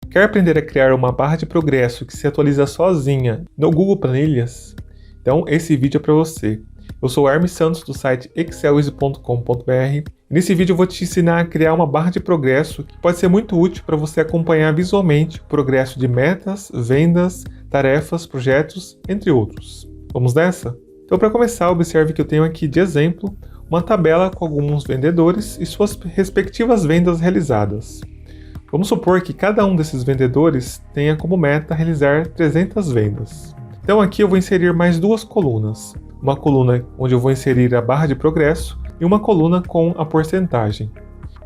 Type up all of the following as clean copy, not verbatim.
Quer aprender a criar uma barra de progresso que se atualiza sozinha no Google Planilhas? Então esse vídeo é para você. Eu sou o Hermes Santos do site excelwiz.com.br e nesse vídeo eu vou te ensinar a criar uma barra de progresso que pode ser muito útil para você acompanhar visualmente o progresso de metas, vendas, tarefas, projetos, entre outros. Vamos nessa? Então para começar, observe que eu tenho aqui de exemplo uma tabela com alguns vendedores e suas respectivas vendas realizadas. Vamos supor que cada um desses vendedores tenha como meta realizar 300 vendas. Então aqui eu vou inserir mais duas colunas. Uma coluna onde eu vou inserir a barra de progresso e uma coluna com a porcentagem,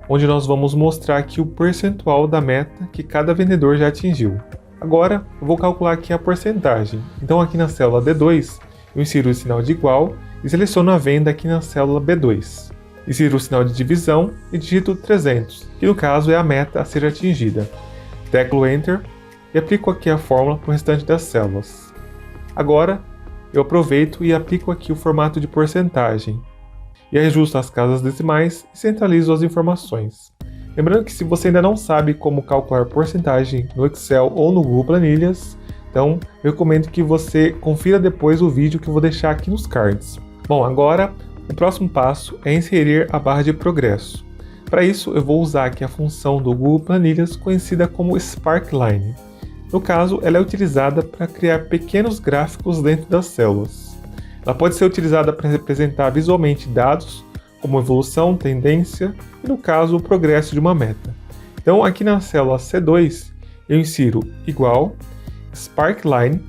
onde nós vamos mostrar aqui o percentual da meta que cada vendedor já atingiu. Agora eu vou calcular aqui a porcentagem. Então aqui na célula D2 eu insiro o sinal de igual e seleciono a venda aqui na célula B2. Insiro o sinal de divisão e digito 300, que no caso é a meta a ser atingida. Teclo Enter e aplico aqui a fórmula para o restante das células. Agora, eu aproveito e aplico aqui o formato de porcentagem. E ajusto as casas decimais e centralizo as informações. Lembrando que se você ainda não sabe como calcular porcentagem no Excel ou no Google Planilhas, então eu recomendo que você confira depois o vídeo que eu vou deixar aqui nos cards. Bom, agora o próximo passo é inserir a barra de progresso. Para isso, eu vou usar aqui a função do Google Planilhas conhecida como Sparkline. No caso, ela é utilizada para criar pequenos gráficos dentro das células. Ela pode ser utilizada para representar visualmente dados, como evolução, tendência e, no caso, o progresso de uma meta. Então, aqui na célula C2, eu insiro igual, Sparkline,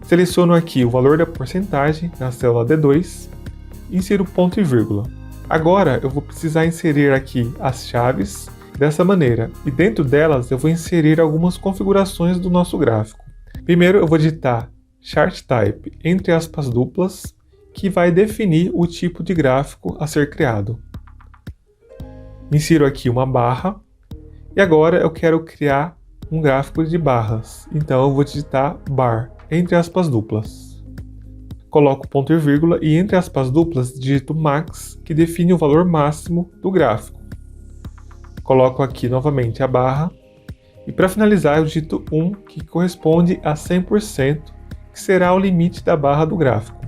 seleciono aqui o valor da porcentagem na célula D2, insiro ponto e vírgula. Agora eu vou precisar inserir aqui as chaves dessa maneira e dentro delas eu vou inserir algumas configurações do nosso gráfico. Primeiro eu vou digitar Chart Type entre aspas duplas, que vai definir o tipo de gráfico a ser criado. Insiro aqui uma barra e agora eu quero criar um gráfico de barras, então eu vou digitar Bar entre aspas duplas. Coloco ponto e vírgula e entre aspas duplas digito Max, que define o valor máximo do gráfico. Coloco aqui novamente a barra e para finalizar eu digito 1, que corresponde a 100%, que será o limite da barra do gráfico.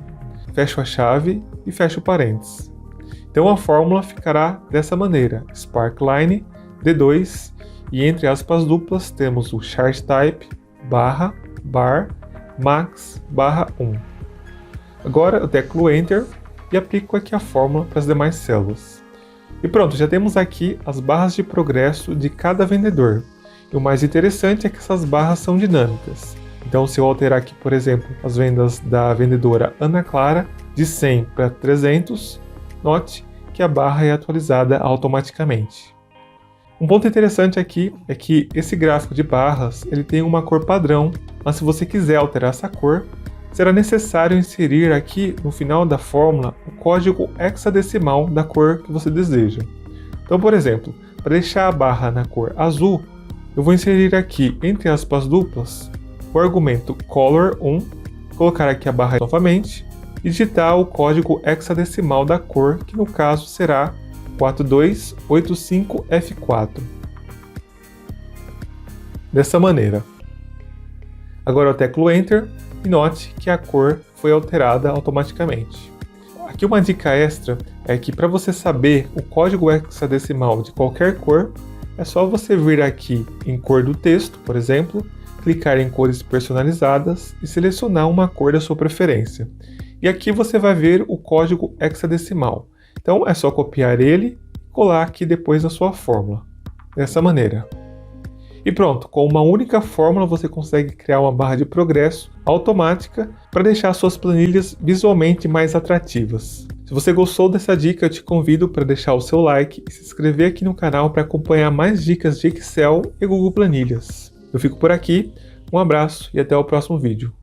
Fecho a chave e fecho o parênteses. Então a fórmula ficará dessa maneira, Sparkline, D2 e entre aspas duplas temos o Chart Type, barra, bar, max, barra 1. Agora eu teclo Enter e aplico aqui a fórmula para as demais células. E pronto, já temos aqui as barras de progresso de cada vendedor. E o mais interessante é que essas barras são dinâmicas. Então se eu alterar aqui, por exemplo, as vendas da vendedora Ana Clara de 100 para 300, note que a barra é atualizada automaticamente. Um ponto interessante aqui é que esse gráfico de barras ele tem uma cor padrão, mas se você quiser alterar essa cor, será necessário inserir aqui no final da fórmula o código hexadecimal da cor que você deseja. Então, por exemplo, para deixar a barra na cor azul, eu vou inserir aqui entre aspas duplas o argumento color1, colocar aqui a barra novamente e digitar o código hexadecimal da cor, que no caso será 4285F4. Dessa maneira. Agora eu teclo Enter e note que a cor foi alterada automaticamente. Aqui uma dica extra é que para você saber o código hexadecimal de qualquer cor, é só você vir aqui em cor do texto, por exemplo, clicar em cores personalizadas e selecionar uma cor da sua preferência. E aqui você vai ver o código hexadecimal. Então é só copiar ele e colar aqui depois na sua fórmula, dessa maneira. E pronto, com uma única fórmula você consegue criar uma barra de progresso automática para deixar suas planilhas visualmente mais atrativas. Se você gostou dessa dica, eu te convido para deixar o seu like e se inscrever aqui no canal para acompanhar mais dicas de Excel e Google Planilhas. Eu fico por aqui, um abraço e até o próximo vídeo.